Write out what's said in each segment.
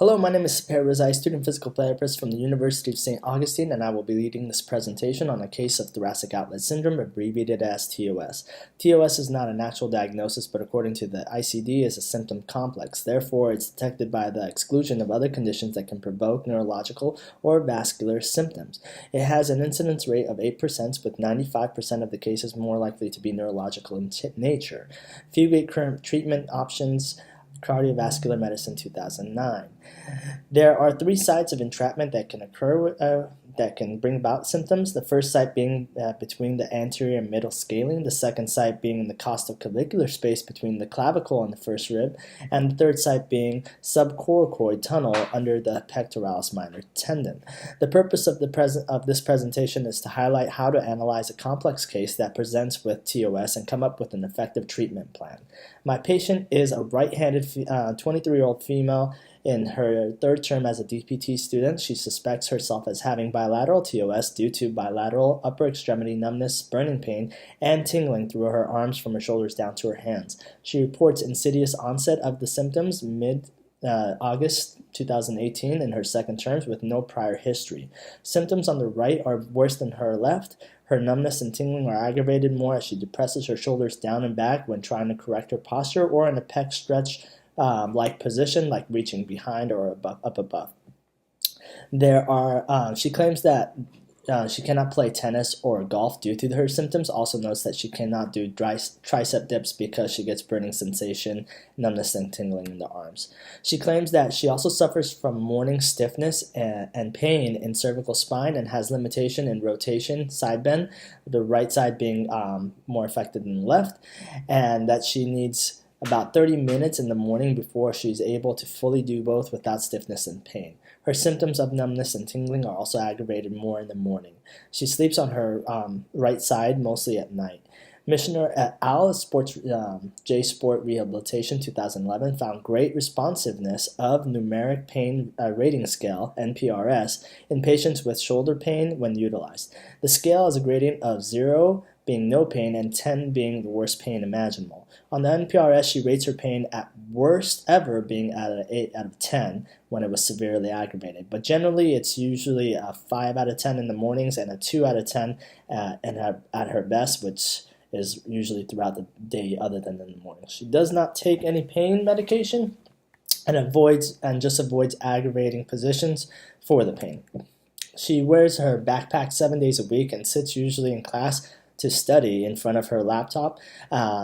Hello, my name is Peolson, student physical therapist from the University of St. Augustine, and I will be leading this presentation on a case of thoracic outlet syndrome, abbreviated as TOS. TOS is not an actual diagnosis, but according to the ICD, is a symptom complex. Therefore, it's detected by the exclusion of other conditions that can provoke neurological or vascular symptoms. It has an incidence rate of 8%, with 95% of the cases more likely to be neurological in nature. Few current treatment options. Cardiovascular Medicine 2009. There are three sites of entrapment that can occur that can bring about symptoms. The first site being between the anterior and middle scalene, the second site being in the costoclavicular space between the clavicle and the first rib, and the third site being subcoracoid tunnel under the pectoralis minor tendon. The purpose of this presentation is to highlight how to analyze a complex case that presents with TOS and come up with an effective treatment plan. My patient is a right-handed 23-year-old female in her third term as a DPT student. She suspects herself as having bilateral TOS due to bilateral upper extremity numbness, burning pain, and tingling through her arms from her shoulders down to her hands. She reports insidious onset of the symptoms mid-August 2018 in her second term with no prior history. Symptoms on the right are worse than her left. Her numbness and tingling are aggravated more as she depresses her shoulders down and back when trying to correct her posture or in a pec stretch like position, like reaching behind or up above. She claims that she cannot play tennis or golf due to her symptoms. Also notes that she cannot do tricep dips because she gets burning sensation, numbness, and tingling in the arms. She claims that she also suffers from morning stiffness and pain in cervical spine and has limitation in rotation, side bend, the right side being more affected than the left, and that she needs about 30 minutes in the morning before she's able to fully do both without stiffness and pain. Her symptoms of numbness and tingling are also aggravated more in the morning. She sleeps on her right side mostly at night. Missioner et al. J-Sport Rehabilitation 2011 found great responsiveness of numeric pain rating scale, NPRS, in patients with shoulder pain when utilized. The scale has a gradient of 0 being no pain and 10 being the worst pain imaginable. On the NPRS, she rates her pain at worst ever being at an 8 out of 10 when it was severely aggravated. But generally, it's usually a 5 out of 10 in the mornings and a 2 out of 10 at her best, which is usually throughout the day other than in the morning. She does not take any pain medication and just avoids aggravating positions for the pain. She wears her backpack 7 days a week and sits usually in class to study in front of her laptop.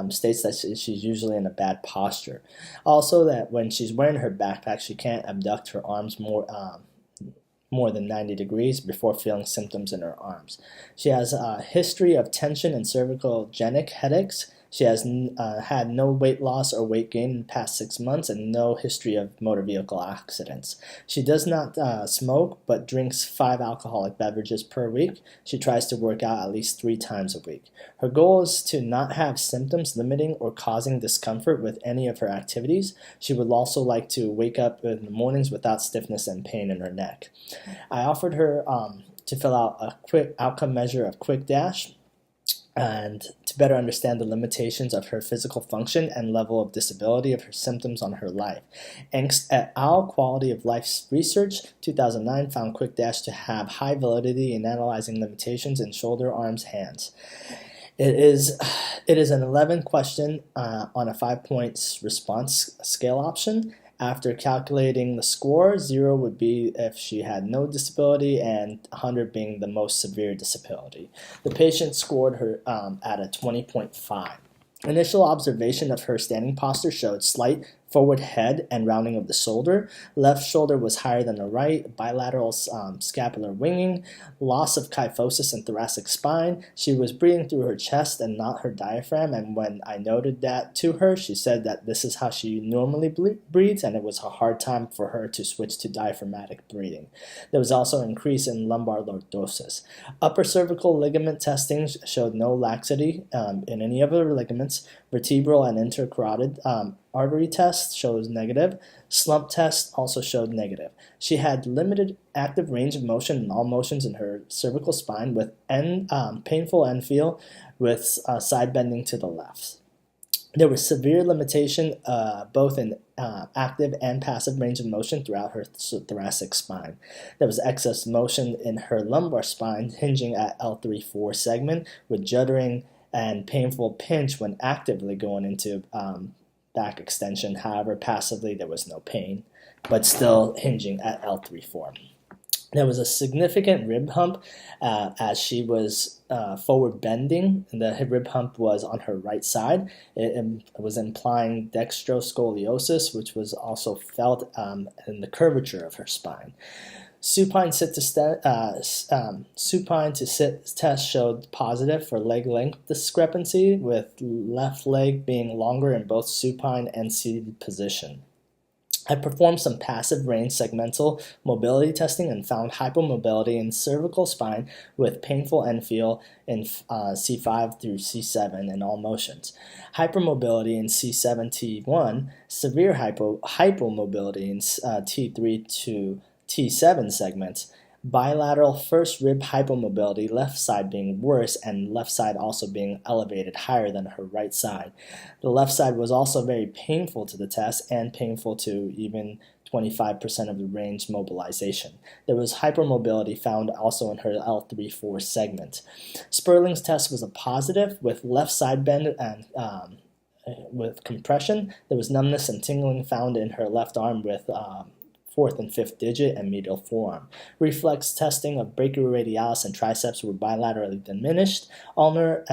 States that she's usually in a bad posture. Also, that when she's wearing her backpack, she can't abduct her arms more than 90 degrees before feeling symptoms in her arms. She has a history of tension and cervicogenic headaches. She has had no weight loss or weight gain in the past 6 months and no history of motor vehicle accidents. She does not smoke but drinks 5 alcoholic beverages per week. She tries to work out at least 3 times a week. Her goal is to not have symptoms limiting or causing discomfort with any of her activities. She would also like to wake up in the mornings without stiffness and pain in her neck. I offered her to fill out a quick outcome measure of Quick Dash and to better understand the limitations of her physical function and level of disability of her symptoms on her life. Angst et al. Quality of Life Research 2009 found Quick Dash to have high validity in analyzing limitations in shoulder, arms, hands. It is an 11 question on a 5-point response scale option. After calculating the score, 0 would be if she had no disability and 100 being the most severe disability. The patient scored her at a 20.5. Initial observation of her standing posture showed slight forward head and rounding of the shoulder. Left shoulder was higher than the right, bilateral scapular winging, loss of kyphosis in thoracic spine. She was breathing through her chest and not her diaphragm, and when I noted that to her, she said that this is how she normally breathes, and it was a hard time for her to switch to diaphragmatic breathing. There was also an increase in lumbar lordosis. Upper cervical ligament testing showed no laxity in any of her ligaments. Vertebral and intercarotid artery test shows negative. Slump test also showed negative. She had limited active range of motion in all motions in her cervical spine with painful end feel with side bending to the left. There was severe limitation both in active and passive range of motion throughout her thoracic spine. There was excess motion in her lumbar spine, hinging at L3-4 segment, with juddering and painful pinch when actively going into back extension. However, passively there was no pain, but still hinging at L3-4. There was a significant rib hump as she was forward bending. The rib hump was on her right side. It was implying dextroscoliosis, which was also felt in the curvature of her spine. Supine to sit test showed positive for leg length discrepancy, with left leg being longer in both supine and seated position. I performed some passive range segmental mobility testing and found hypomobility in cervical spine with painful end feel in C5 through C7 in all motions. Hypermobility in C7-T1, severe hypomobility in T3 to T7 segments, bilateral first rib hypomobility, left side being worse and left side also being elevated higher than her right side. The left side was also very painful to the test and painful to even 25% of the range mobilization. There was hypermobility found also in her L3-4 segment. Sperling's test was a positive with left side bend and with compression. There was numbness and tingling found in her left arm with fourth and fifth digit and medial forearm. Reflex testing of brachioradialis and triceps were bilaterally diminished. Ulnar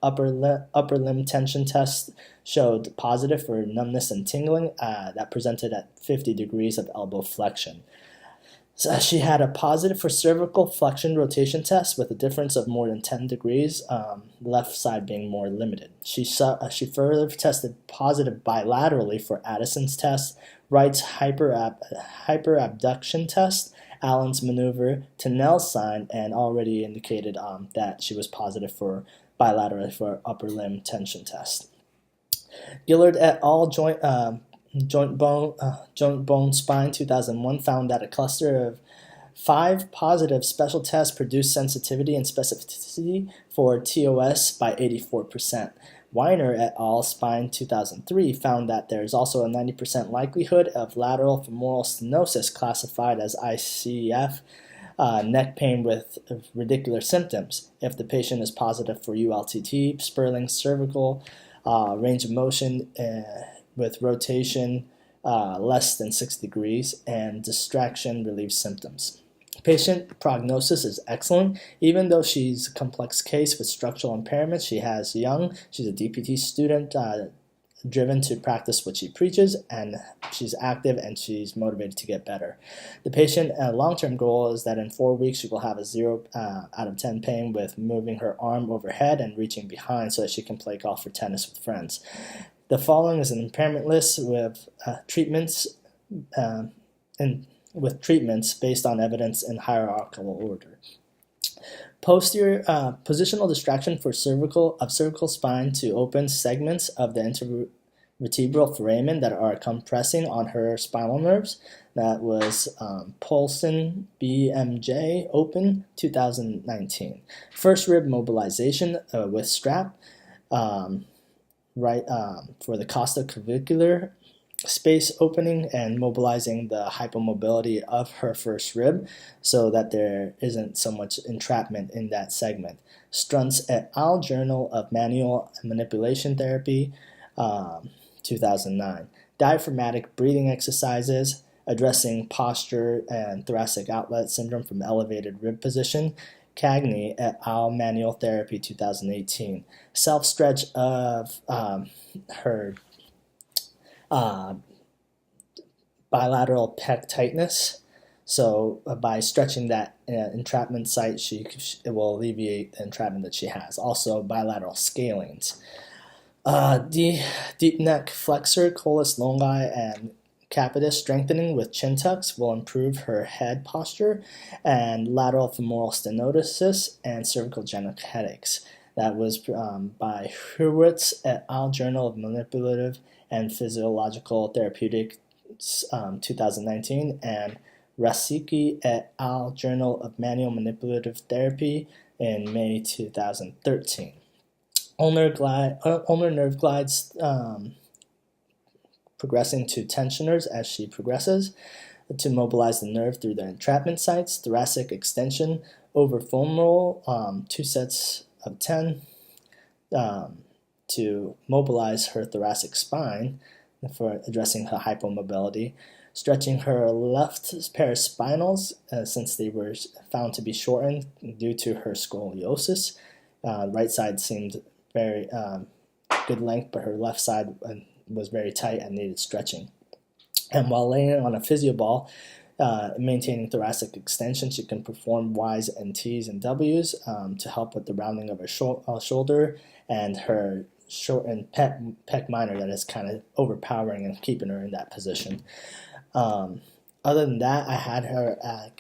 upper limb tension test showed positive for numbness and tingling that presented at 50 degrees of elbow flexion. So she had a positive for cervical flexion rotation test with a difference of more than 10 degrees, left side being more limited. She further tested positive bilaterally for Addison's test, Wright's hyperabduction test, Allen's maneuver, Tennell's sign, and already indicated that she was positive for bilaterally for upper limb tension test. Gillard et al. Joint bone spine 2001 found that a cluster of 5 positive special tests produced sensitivity and specificity for TOS by 84%. Weiner et al. Spine 2003 found that there is also a 90% likelihood of lateral femoral stenosis classified as ICF neck pain with radicular symptoms if the patient is positive for ULTT, Sperling's cervical range of motion with rotation less than 6 degrees, and distraction relieves symptoms. Patient prognosis is excellent. Even though she's a complex case with structural impairments, she's a DPT student driven to practice what she preaches, and she's active and she's motivated to get better. The patient long-term goal is that in 4 weeks she will have a 0 out of 10 pain with moving her arm overhead and reaching behind so that she can play golf or tennis with friends. The following is an impairment list with treatments based on evidence in hierarchical order. Posterior positional distraction for cervical spine to open segments of the intervertebral foramen that are compressing on her spinal nerves. That was Peolson, BMJ Open, 2019. First rib mobilization with strap. For the costoclavicular space opening and mobilizing the hypomobility of her first rib so that there isn't so much entrapment in that segment. Struntz et al. Journal of Manual Manipulation Therapy, 2009. Diaphragmatic breathing exercises addressing posture and thoracic outlet syndrome from elevated rib position. Cagney et al. Manual Therapy, 2018. Self-stretch of her bilateral pec tightness. So by stretching that entrapment site, it will alleviate the entrapment that she has. Also bilateral scalings. Deep neck flexor, collis longi, and capitis strengthening with chin tucks will improve her head posture, and lateral femoral stenosis and cervical genital headaches. That was by Hurwitz et al. Journal of Manipulative and Physiological Therapeutics, 2019, and Rasicki et al. Journal of Manual Manipulative Therapy in May 2013. ulnar nerve glides progressing to tensioners as she progresses to mobilize the nerve through the entrapment sites, thoracic extension over foraminal, 2 sets of 10 to mobilize her thoracic spine for addressing her hypomobility, stretching her left pair of spinals since they were found to be shortened due to her scoliosis. Right side seemed very good length, but her left side was very tight and needed stretching. And while laying on a physio ball, maintaining thoracic extension, she can perform Ys and Ts and Ws to help with the rounding of her shoulder and her shortened pec minor that is kind of overpowering and keeping her in that position. Other than that, I had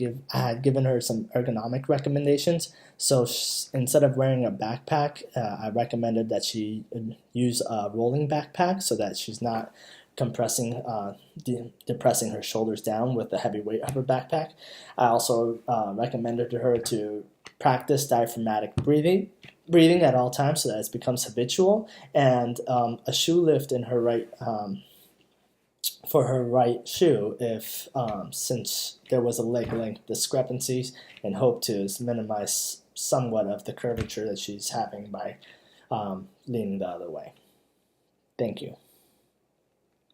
given her some ergonomic recommendations. So instead of wearing a backpack, I recommended that she use a rolling backpack so that she's not compressing, depressing her shoulders down with the heavy weight of her backpack. I also recommended to her to practice diaphragmatic breathing at all times so that it becomes habitual, and a shoe lift in her right for her right shoe if since there was a leg length discrepancies, and hope to minimize somewhat of the curvature that she's having by leaning the other way. Thank you.